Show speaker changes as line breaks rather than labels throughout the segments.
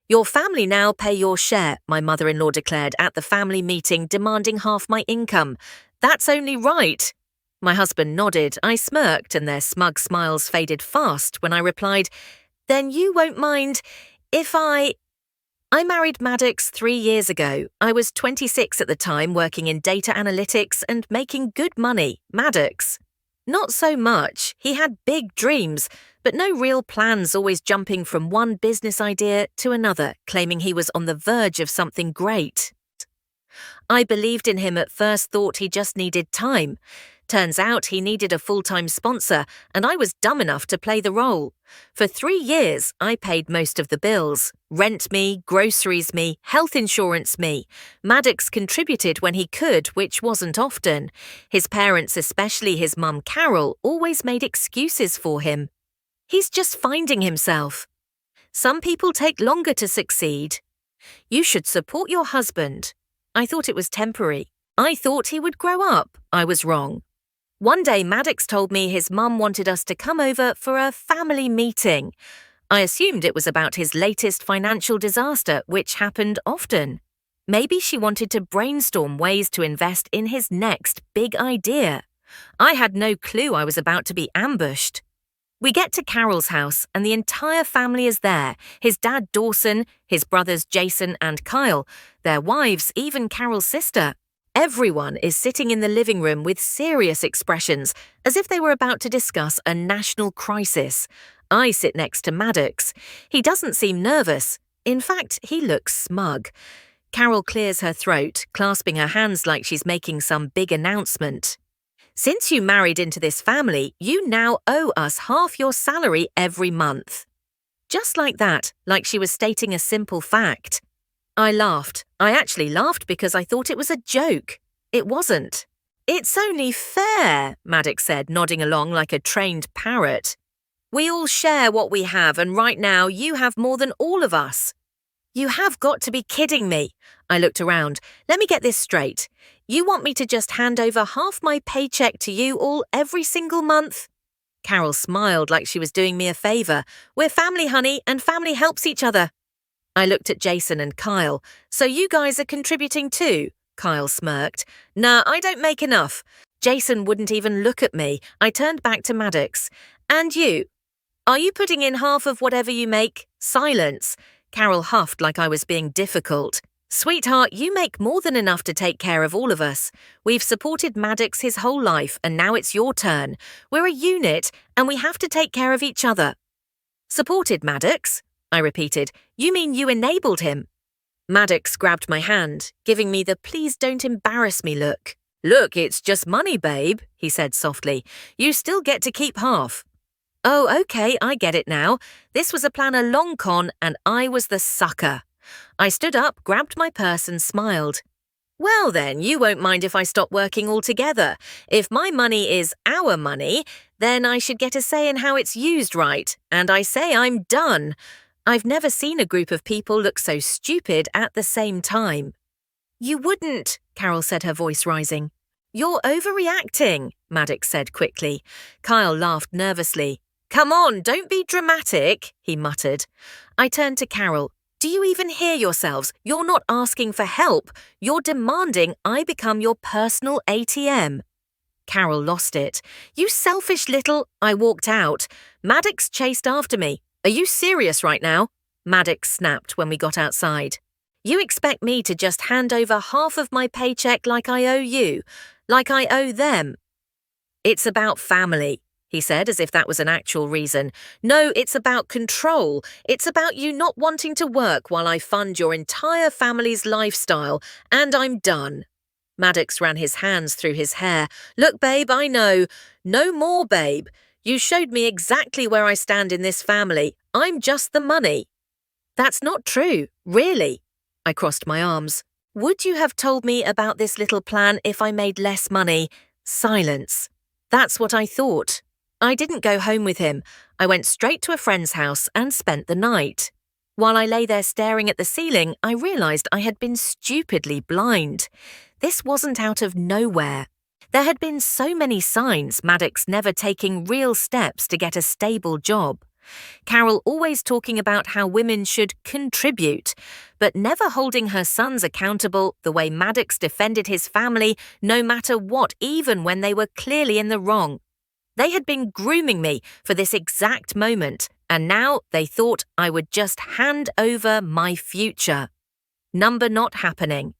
Your family now pay your share, my mother-in-law declared at the family meeting, demanding half my income. That's only right. My husband nodded, I smirked, and their smug smiles faded fast when I replied, Then you won't mind if I married Maddox 3 years ago. I was 26 at the time, working in data analytics and making good money. Maddox. Not so much. He had big dreams, but no real plans, always jumping from one business idea to another, claiming he was on the verge of something great. I believed in him at first, thought he just needed time. Turns out he needed a full-time sponsor, and I was dumb enough to play the role. For 3 years, I paid most of the bills. Rent me, groceries me, health insurance me. Maddox contributed when he could, which wasn't often. His parents, especially his mum Carol, always made excuses for him. He's just finding himself. Some people take longer to succeed. You should support your husband. I thought it was temporary. I thought he would grow up. I was wrong. One day, Maddox told me his mum wanted us to come over for a family meeting. I assumed it was about his latest financial disaster, which happened often. Maybe she wanted to brainstorm ways to invest in his next big idea. I had no clue I was about to be ambushed. We get to Carol's house, and the entire family is there. His dad, Dawson, his brothers, Jason and Kyle, their wives, even Carol's sister. Everyone is sitting in the living room with serious expressions, as if they were about to discuss a national crisis. I sit next to Maddox. He doesn't seem nervous. In fact, he looks smug. Carol clears her throat, clasping her hands like she's making some big announcement. Since you married into this family, you now owe us half your salary every month. Just like that, like she was stating a simple fact. I laughed. I actually laughed because I thought it was a joke. It wasn't. It's only fair, Maddox said, nodding along like a trained parrot. We all share what we have, and right now you have more than all of us. You have got to be kidding me. I looked around. Let me get this straight. You want me to just hand over half my paycheck to you all every single month? Carol smiled like she was doing me a favor. We're family, honey, and family helps each other. I looked at Jason and Kyle. So you guys are contributing too? Kyle smirked. Nah, I don't make enough. Jason wouldn't even look at me. I turned back to Maddox. And you? Are you putting in half of whatever you make? Silence. Carol huffed like I was being difficult. Sweetheart, you make more than enough to take care of all of us. We've supported Maddox his whole life, and now it's your turn. We're a unit, and we have to take care of each other. Supported Maddox? I repeated. You mean you enabled him? Maddox grabbed my hand, giving me the please don't embarrass me look. Look, it's just money, babe, he said softly. You still get to keep half. Oh, okay, I get it now. This was a plan a long con, and I was the sucker. I stood up, grabbed my purse and smiled. Well then, you won't mind if I stop working altogether. If my money is our money, then I should get a say in how it's used, right? And I say I'm done. I've never seen a group of people look so stupid at the same time. You wouldn't, Carol said, her voice rising. You're overreacting, Maddox said quickly. Kyle laughed nervously. Come on, don't be dramatic, he muttered. I turned to Carol. Do you even hear yourselves? You're not asking for help. You're demanding I become your personal ATM. Carol lost it. You selfish little... I walked out. Maddox chased after me. Are you serious right now? Maddox snapped when we got outside. You expect me to just hand over half of my paycheck like I owe you, like I owe them? It's about family, he said, as if that was an actual reason. No, it's about control. It's about you not wanting to work while I fund your entire family's lifestyle, and I'm done. Maddox ran his hands through his hair. Look, babe, I know. No more, babe. You showed me exactly where I stand in this family. I'm just the money. That's not true, really. I crossed my arms. Would you have told me about this little plan if I made less money? Silence. That's what I thought. I didn't go home with him. I went straight to a friend's house and spent the night. While I lay there staring at the ceiling, I realized I had been stupidly blind. This wasn't out of nowhere. There had been so many signs Maddox never taking real steps to get a stable job. Carol always talking about how women should contribute, but never holding her sons accountable the way Maddox defended his family no matter what, even when they were clearly in the wrong. They had been grooming me for this exact moment, and now they thought I would just hand over my future. Number not happening.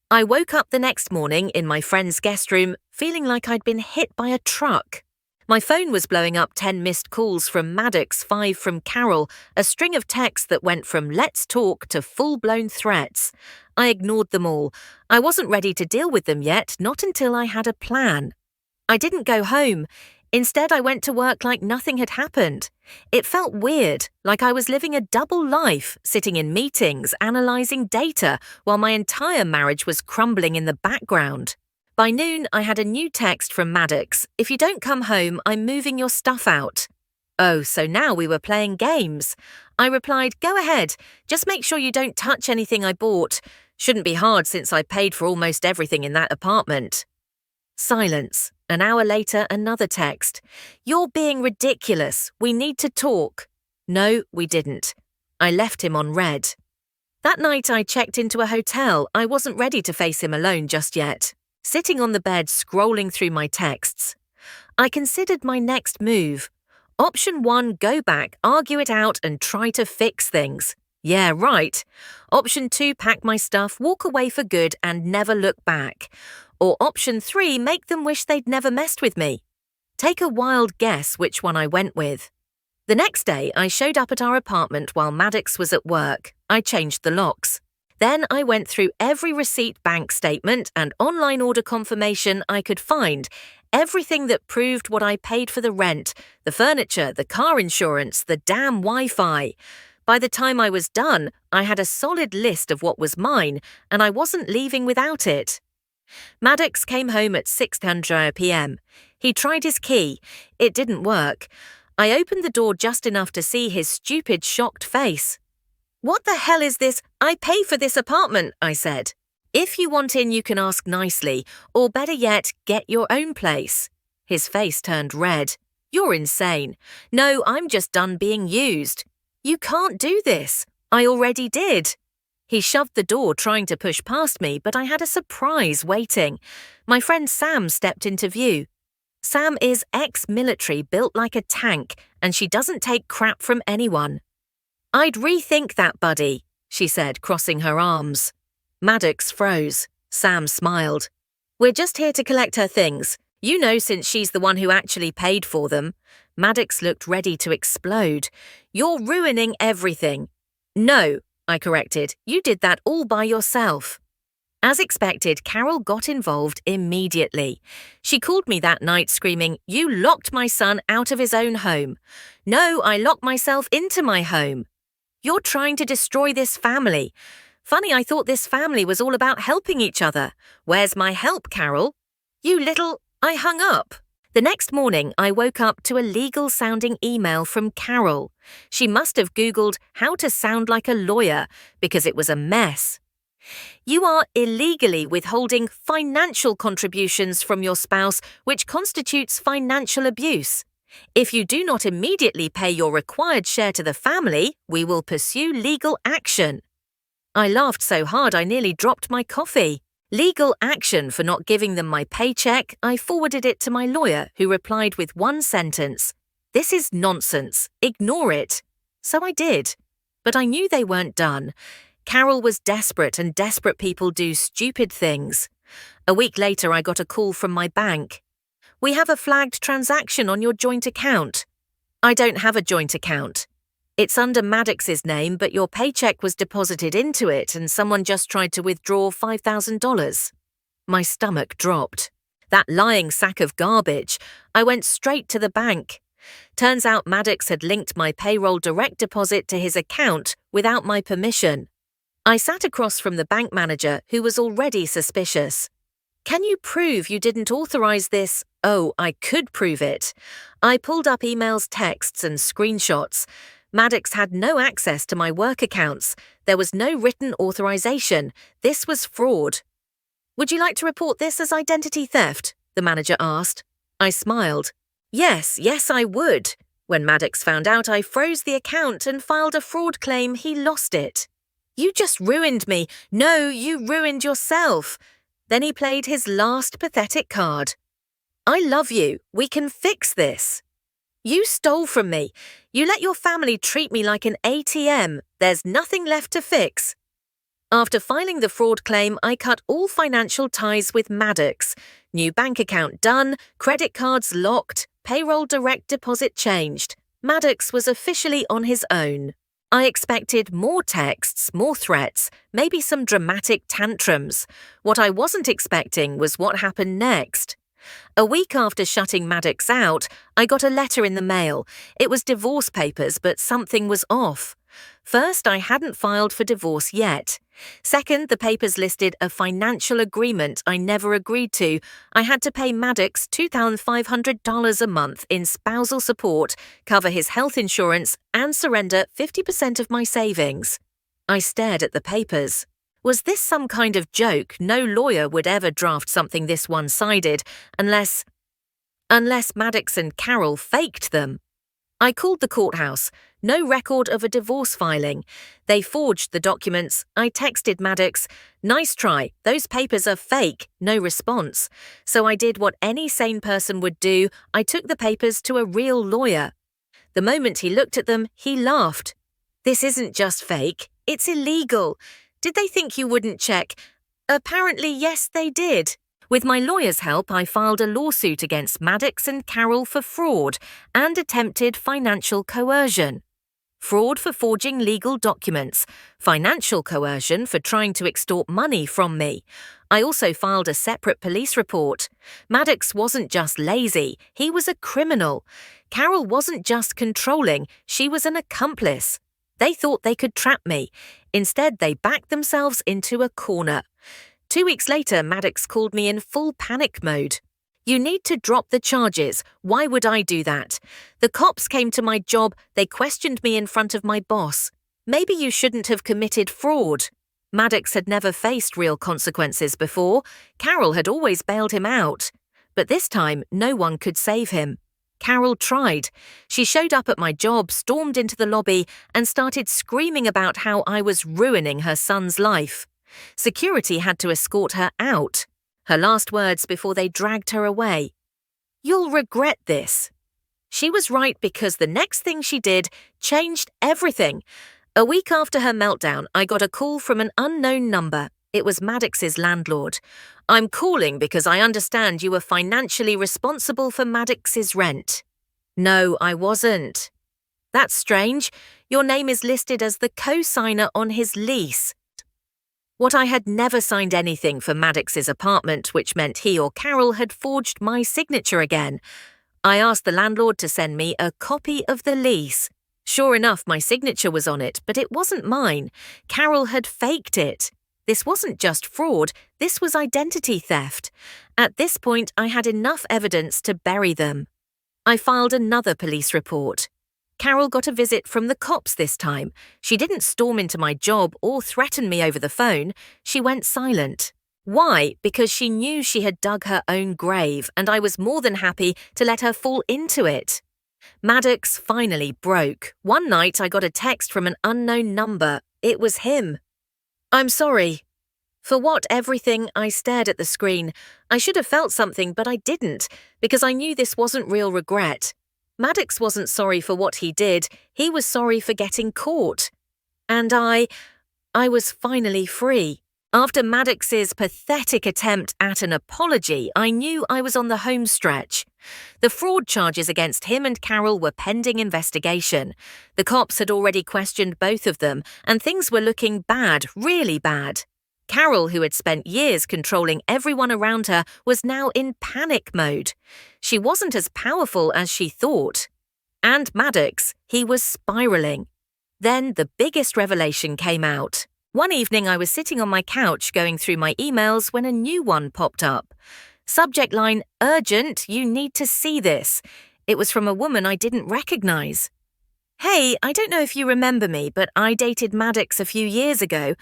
I woke up the next morning in my friend's guest room feeling like I'd been hit by a truck. My phone was blowing up 10 missed calls from Maddox, 5 from Carol, a string of texts that went from let's talk to full-blown threats. I ignored them all. I wasn't ready to deal with them yet, not until I had a plan. I didn't go home. Instead, I went to work like nothing had happened. It felt weird, like I was living a double life, sitting in meetings, analysing data, while my entire marriage was crumbling in the background. By noon, I had a new text from Maddox. If you don't come home, I'm moving your stuff out. Oh, so now we were playing games. I replied, go ahead, just make sure you don't touch anything I bought. Shouldn't be hard since I paid for almost everything in that apartment. Silence. An hour later, another text. You're being ridiculous. We need to talk. No, we didn't. I left him on red. That night I checked into a hotel. I wasn't ready to face him alone just yet. Sitting on the bed, scrolling through my texts. I considered my next move. Option 1, go back, argue it out and try to fix things. Yeah, right. Option 2, pack my stuff, walk away for good and never look back. Or option 3, make them wish they'd never messed with me. Take a wild guess which one I went with. The next day, I showed up at our apartment while Maddox was at work. I changed the locks. Then I went through every receipt, bank statement, and online order confirmation I could find, everything that proved what I paid for the rent, the furniture, the car insurance, the damn Wi-Fi. By the time I was done, I had a solid list of what was mine, and I wasn't leaving without it. Maddox came home at 6:00 p.m. He tried his key. It didn't work. I opened the door just enough to see his stupid, shocked face. What the hell is this? I pay for this apartment, I said. If you want in, you can ask nicely, or better yet, get your own place. His face turned red. You're insane. No, I'm just done being used. You can't do this. I already did. He shoved the door, trying to push past me, but I had a surprise waiting. My friend Sam stepped into view. Sam is ex-military, built like a tank, and she doesn't take crap from anyone. I'd rethink that, buddy, she said, crossing her arms. Maddox froze. Sam smiled. We're just here to collect her things. You know, since she's the one who actually paid for them. Maddox looked ready to explode. You're ruining everything. No, I corrected. You did that all by yourself. As expected, Carol got involved immediately. She called me that night screaming, you locked my son out of his own home. No, I locked myself into my home. You're trying to destroy this family. Funny, I thought this family was all about helping each other. Where's my help, Carol? You little... I hung up. The next morning, I woke up to a legal-sounding email from Carol. She must have Googled how to sound like a lawyer because it was a mess. You are illegally withholding financial contributions from your spouse, which constitutes financial abuse. If you do not immediately pay your required share to the family, we will pursue legal action. I laughed so hard I nearly dropped my coffee. Legal action for not giving them my paycheck, I forwarded it to my lawyer, who replied with one sentence, "This is nonsense. Ignore it." So I did. But I knew they weren't done. Carol was desperate, and desperate people do stupid things. A week later, I got a call from my bank. "We have a flagged transaction on your joint account." "I don't have a joint account. It's under Maddox's name, but your paycheck was deposited into it and someone just tried to withdraw $5,000. My stomach dropped. That lying sack of garbage. I went straight to the bank. Turns out Maddox had linked my payroll direct deposit to his account without my permission. I sat across from the bank manager, who was already suspicious. "Can you prove you didn't authorize this?" Oh, I could prove it. I pulled up emails, texts, and screenshots. Maddox had no access to my work accounts. There was no written authorization. This was fraud. "Would you like to report this as identity theft?" the manager asked. I smiled. Yes, I would. When Maddox found out I froze the account and filed a fraud claim, he lost it. "You just ruined me. No, you ruined yourself." Then he played his last pathetic card. "I love you. We can fix this." "You stole from me. You let your family treat me like an ATM. There's nothing left to fix." After filing the fraud claim, I cut all financial ties with Maddox. New bank account done, credit cards locked, payroll direct deposit changed. Maddox was officially on his own. I expected more texts, more threats, maybe some dramatic tantrums. What I wasn't expecting was what happened next. A week after shutting Maddox out, I got a letter in the mail. It was divorce papers, but something was off. First, I hadn't filed for divorce yet. Second, the papers listed a financial agreement I never agreed to. I had to pay Maddox $2,500 a month in spousal support, cover his health insurance, and surrender 50% of my savings. I stared at the papers. Was this some kind of joke? No lawyer would ever draft something this one-sided, unless Maddox and Carol faked them. I called the courthouse. No record of a divorce filing. They forged the documents. I texted Maddox, "Nice try. Those papers are fake." No response. So I did what any sane person would do. I took the papers to a real lawyer. The moment he looked at them, he laughed. "This isn't just fake. It's illegal. Did they think you wouldn't check?" Apparently, yes, they did. With my lawyer's help, I filed a lawsuit against Maddox and Carol for fraud and attempted financial coercion. Fraud for forging legal documents, financial coercion for trying to extort money from me. I also filed a separate police report. Maddox wasn't just lazy, he was a criminal. Carol wasn't just controlling, she was an accomplice. They thought they could trap me. Instead, they backed themselves into a corner. 2 weeks later, Maddox called me in full panic mode. "You need to drop the charges. Why would I do that? The cops came to my job, they questioned me in front of my boss. Maybe you shouldn't have committed fraud." Maddox had never faced real consequences before. Carol had always bailed him out. But this time, no one could save him. Carol tried. She showed up at my job, stormed into the lobby, and started screaming about how I was ruining her son's life. Security had to escort her out. Her last words before they dragged her away: "You'll regret this." She was right, because the next thing she did changed everything. A week after her meltdown, I got a call from an unknown number. It was Maddox's landlord. "I'm calling because I understand you were financially responsible for Maddox's rent." No, I wasn't. "That's strange. Your name is listed as the co-signer on his lease." What I had never signed anything for Maddox's apartment, which meant he or Carol had forged my signature again. I asked the landlord to send me a copy of the lease. Sure enough, my signature was on it, but it wasn't mine. Carol had faked it. This wasn't just fraud, this was identity theft. At this point, I had enough evidence to bury them. I filed another police report. Carol got a visit from the cops this time. She didn't storm into my job or threaten me over the phone. She went silent. Why? Because she knew she had dug her own grave, and I was more than happy to let her fall into it. Maddox finally broke. One night I got a text from an unknown number. It was him. "I'm sorry." For what? Everything? I stared at the screen. I should have felt something, but I didn't, because I knew this wasn't real regret. Maddox wasn't sorry for what he did, he was sorry for getting caught. And I was finally free. After Maddox's pathetic attempt at an apology, I knew I was on the home stretch. The fraud charges against him and Carol were pending investigation. The cops had already questioned both of them, and things were looking bad, really bad. Carol, who had spent years controlling everyone around her, was now in panic mode. She wasn't as powerful as she thought. And Maddox, he was spiraling. Then the biggest revelation came out. One evening I was sitting on my couch going through my emails when a new one popped up. Subject line, "Urgent, you need to see this." It was from a woman I didn't recognize. "Hey, I don't know if you remember me, but I dated Maddox a few years ago.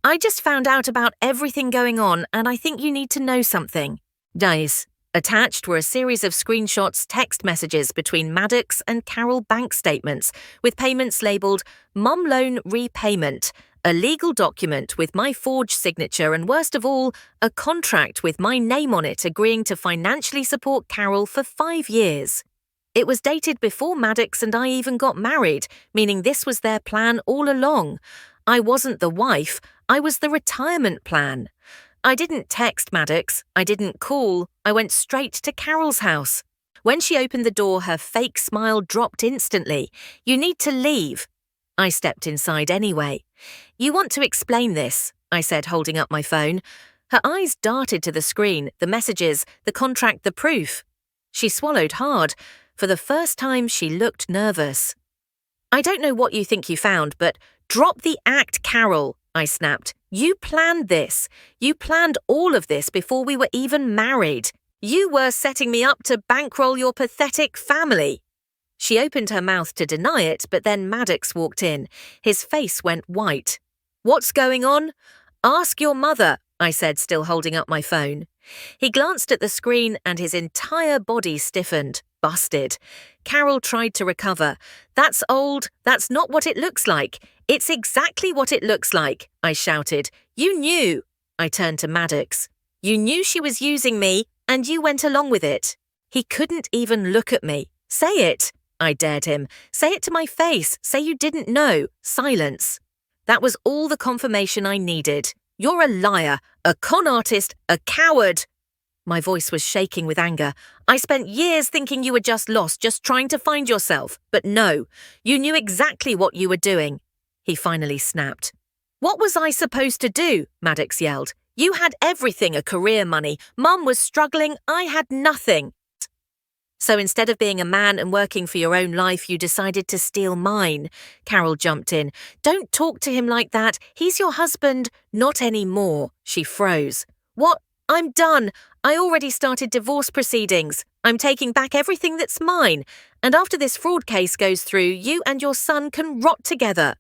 I just found out about everything going on, and I think you need to know something. Nice. Attached were a series of screenshots, text messages between Maddox and Carol bank statements, with payments labelled Mum Loan Repayment, a legal document with my forged signature, and worst of all, a contract with my name on it agreeing to financially support Carol for 5 years. It was dated before Maddox and I even got married, meaning this was their plan all along. I wasn't the wife, I was the retirement plan. I didn't text Maddox, I didn't call, I went straight to Carol's house. When she opened the door, her fake smile dropped instantly. "You need to leave." I stepped inside anyway. "You want to explain this," I said, holding up my phone. Her eyes darted to the screen, the messages, the contract, the proof. She swallowed hard. For the first time, she looked nervous. "I don't know what you think you found, but drop the act, Carol," I snapped. "You planned this. You planned all of this before we were even married. You were setting me up to bankroll your pathetic family." She opened her mouth to deny it, but then Maddox walked in. His face went white. "What's going on?" "Ask your mother," I said, still holding up my phone. He glanced at the screen and his entire body stiffened. Busted. Carol tried to recover. "That's old. That's not what it looks like." "It's exactly what it looks like," I shouted. "You knew." I turned to Maddox. "You knew she was using me, and you went along with it." He couldn't even look at me. "Say it," I dared him. "Say it to my face. Say you didn't know." Silence. That was all the confirmation I needed. "You're a liar, a con artist, a coward." My voice was shaking with anger. "I spent years thinking you were just lost, just trying to find yourself. But no, you knew exactly what you were doing." He finally snapped. "What was I supposed to do?" Maddox yelled. "You had everything, a career, money. Mum was struggling, I had nothing." "So instead of being a man and working for your own life, you decided to steal mine." Carol jumped in. "Don't talk to him like that. He's your husband." "Not anymore." She froze. "What? I'm done. I already started divorce proceedings. I'm taking back everything that's mine. And after this fraud case goes through, you and your son can rot together."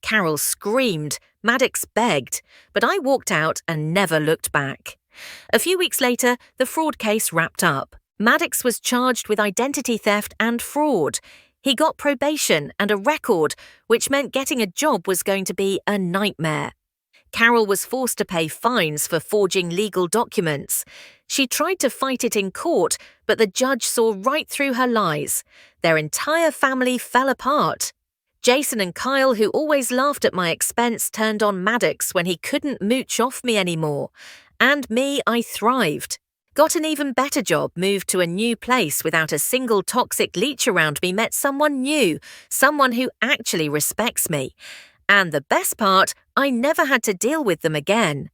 Carol screamed. Maddox begged. But I walked out and never looked back. A few weeks later, the fraud case wrapped up. Maddox was charged with identity theft and fraud. He got probation and a record, which meant getting a job was going to be a nightmare. Carol was forced to pay fines for forging legal documents. She tried to fight it in court, but the judge saw right through her lies. Their entire family fell apart. Jason and Kyle, who always laughed at my expense, turned on Maddox when he couldn't mooch off me anymore. And me, I thrived. Got an even better job, moved to a new place without a single toxic leech around me, met someone new, someone who actually respects me. And the best part, I never had to deal with them again.